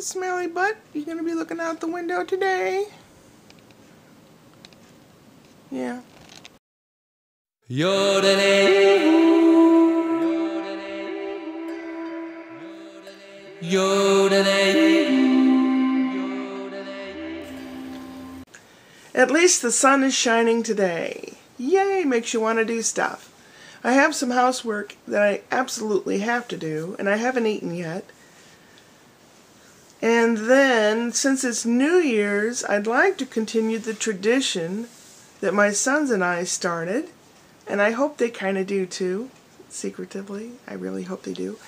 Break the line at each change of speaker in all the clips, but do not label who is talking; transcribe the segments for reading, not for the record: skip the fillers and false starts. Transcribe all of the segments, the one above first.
Smelly butt, you gonna be looking out the window today? Yeah. At least the sun is shining today. Yay, makes you want to do stuff. I have some housework that I absolutely have to do, and I haven't eaten yet. And then, since it's New Year's, I'd like to continue the tradition that my sons and I started, and I hope they kind of do too, secretively. I really hope they do.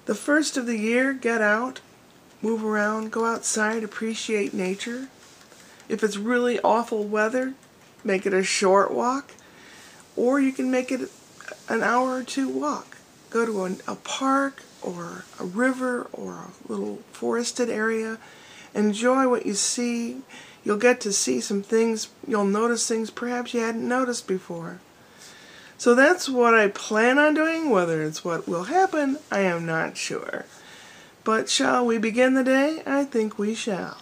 The first of the year, get out, move around, go outside, appreciate nature. If it's really awful weather, make it a short walk, or you can make it an hour or two walk. Go to a park or a river or a little forested area. Enjoy what you see. You'll get to see some things, you'll notice things perhaps you hadn't noticed before. So that's what I plan on doing. Whether it's what will happen, I am not sure. But shall we begin the day? I think we shall.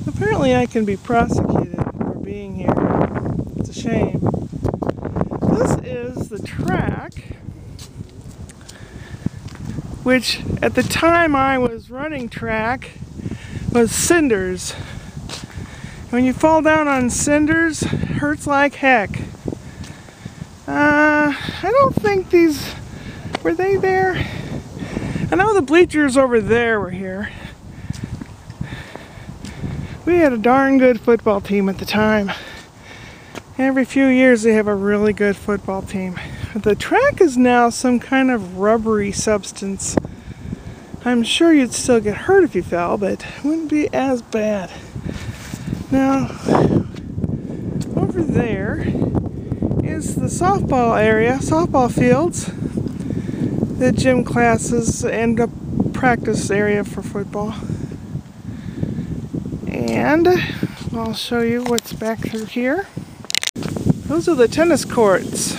Apparently I can be prosecuted for being here. It's a shame. This is the track, which at the time I was running track was cinders. When you fall down on cinders, it hurts like heck. I don't think these, were they there? I know the bleachers over there were here. We had a darn good football team at the time. Every few years they have a really good football team. The track is now some kind of rubbery substance. I'm sure you'd still get hurt if you fell, but it wouldn't be as bad. Now, over there is the softball area, softball fields, the gym classes, and a practice area for football. And I'll show you what's back through here. Those are the tennis courts.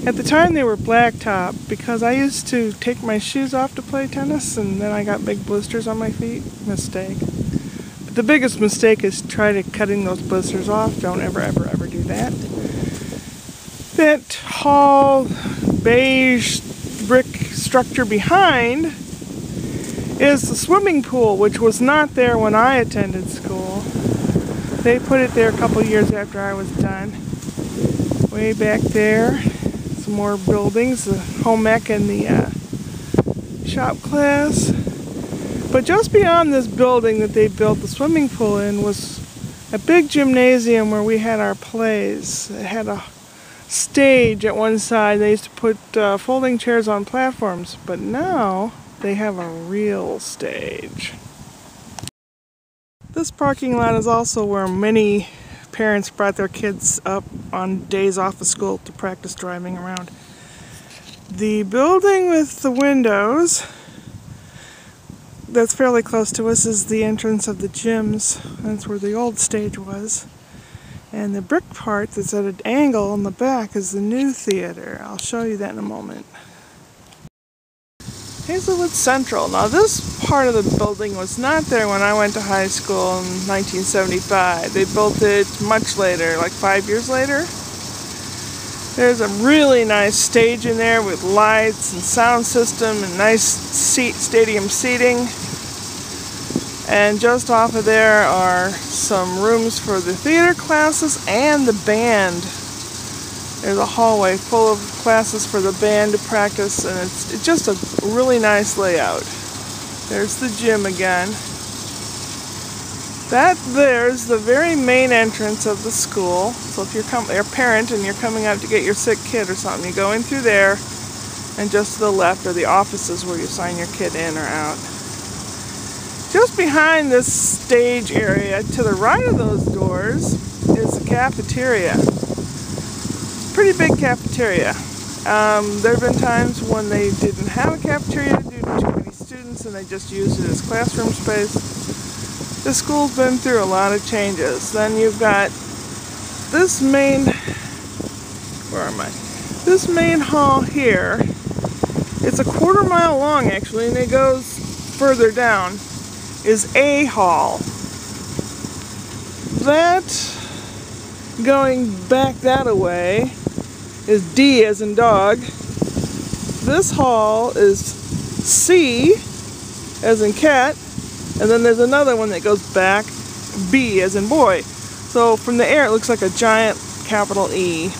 At the time they were blacktop because I used to take my shoes off to play tennis and then I got big blisters on my feet. Mistake. But the biggest mistake is try to cutting those blisters off. Don't ever do that. That tall beige brick structure behind is the swimming pool, which was not there when I attended school. They put it there a couple years after I was done. Way back there, some more buildings, the home ec and the shop class. But just beyond this building that they built the swimming pool in was a big gymnasium where we had our plays. It had a stage at one side. They used to put folding chairs on platforms, but now they have a real stage. This parking lot is also where many parents brought their kids up on days off of school to practice driving around. The building with the windows that's fairly close to us is the entrance of the gyms. That's where the old stage was. And the brick part that's at an angle in the back is the new theater. I'll show you that in a moment. Hazelwood Central. Now this part of the building was not there when I went to high school in 1975. They built it much later, like 5 years later. There's a really nice stage in there with lights and sound system and nice stadium seating. And just off of there are some rooms for the theater classes and the band. There's a hallway full of classes for the band to practice, and it's just a really nice layout. There's the gym again. That there's the very main entrance of the school. So if you're a parent and you're coming out to get your sick kid or something, you go in through there, and just to the left are the offices where you sign your kid in or out. Just behind this stage area, to the right of those doors, is the cafeteria. Pretty big cafeteria. There have been times when they didn't have a cafeteria due to too many students and they just used it as classroom space. The school's been through a lot of changes. Then you've got this main, This main hall here It's a 1/4 mile long actually, and it goes further down, is A Hall. That, going back that away, is D as in dog. This hall is C as in cat, and then there's another one that goes back, B as in boy. So from the air it looks like a giant capital E.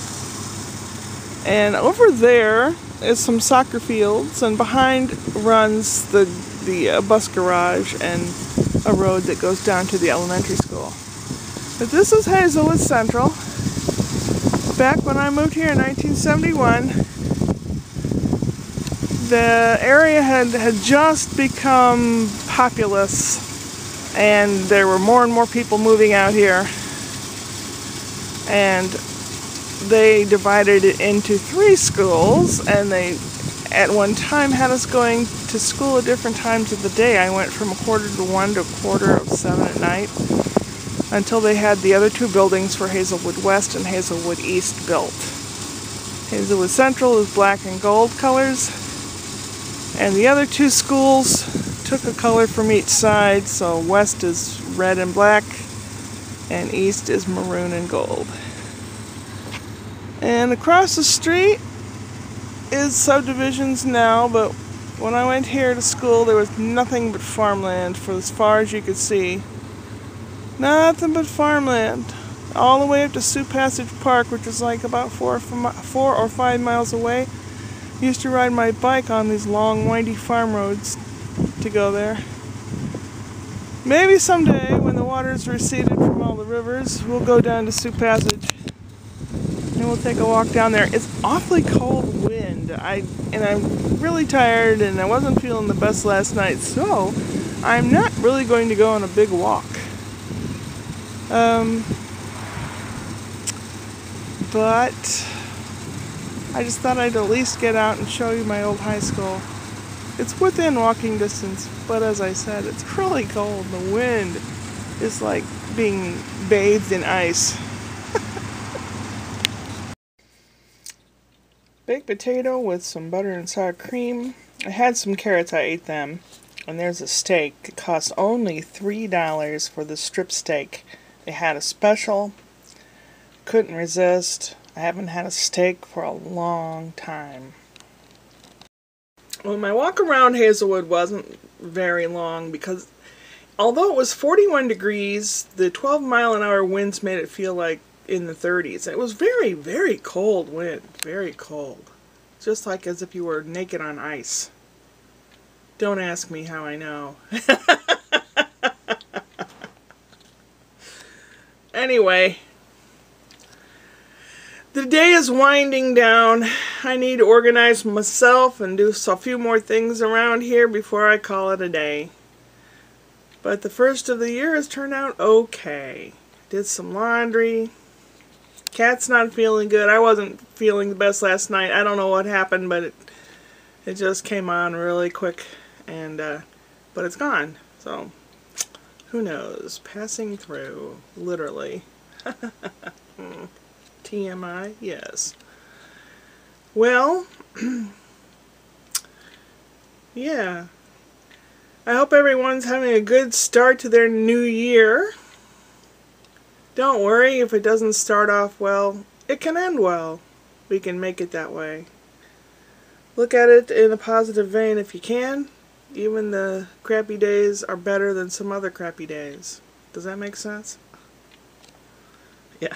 And over there is some soccer fields, and behind runs the bus garage and a road that goes down to the elementary school. But this is Hazelwood Central. Back when I moved here in 1971, the area had just become populous, and there were more and more people moving out here. And they divided it into 3 schools, and they at one time had us going to school at different times of the day. I went from 1:45 to 6:45 at night, until they had the other 2 buildings for Hazelwood West and Hazelwood East built. Hazelwood Central is black and gold colors, and the other 2 schools took a color from each side, so West is red and black, and East is maroon and gold. And across the street is subdivisions now, but when I went here to school there was nothing but farmland for as far as you could see. Nothing but farmland. All the way up to Sioux Passage Park, which is like about 4 or 5 miles away. I used to ride my bike on these long, windy farm roads to go there. Maybe someday, when the water's receded from all the rivers, we'll go down to Sioux Passage. And we'll take a walk down there. It's awfully cold wind. And I'm really tired, and I wasn't feeling the best last night, so I'm not really going to go on a big walk. But I just thought I'd at least get out and show you my old high school. It's within walking distance, but as I said, it's really cold. The wind is like being bathed in ice. Baked potato with some butter and sour cream. I had some carrots, I ate them. And there's a steak. It cost only $3 for the strip steak. They had a special. Couldn't resist. I haven't had a steak for a long time. Well, my walk around Hazelwood wasn't very long because although it was 41 degrees, the 12-mile-an-hour winds made it feel like in the 30s. It was very, very cold wind. Very cold. Just like as if you were naked on ice. Don't ask me how I know. Anyway, the day is winding down. I need to organize myself and do a few more things around here before I call it a day. But the first of the year has turned out okay. Did some laundry. Cat's not feeling good. I wasn't feeling the best last night. I don't know what happened, but it just came on really quick, and but it's gone. So who knows? Passing through, literally. TMI, yes. Well, yeah. I hope everyone's having a good start to their new year. Don't worry if it doesn't start off well. It can end well. We can make it that way. Look at it in a positive vein if you can. Even the crappy days are better than some other crappy days. Does that make sense? Yeah.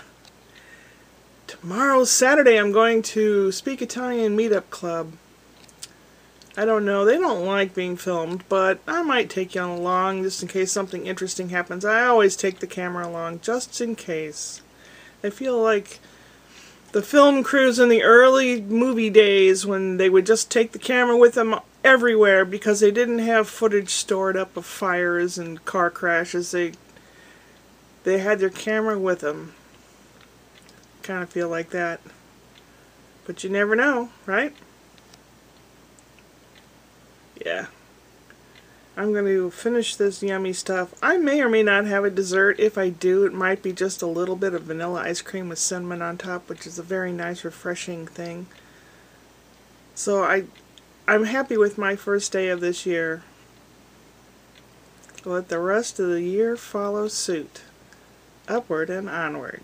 Tomorrow's Saturday. I'm going to Speak Italian Meetup Club. I don't know. They don't like being filmed, but I might take you along just in case something interesting happens. I always take the camera along just in case. I feel like the film crews in the early movie days when they would just take the camera with them everywhere because they didn't have footage stored up of fires and car crashes. They had their camera with them. Kind of feel like that. But you never know, right? Yeah. I'm going to finish this yummy stuff. I may or may not have a dessert. If I do, it might be just a little bit of vanilla ice cream with cinnamon on top, which is a very nice, refreshing thing. So I'm happy with my first day of this year. Let the rest of the year follow suit. Upward and onward.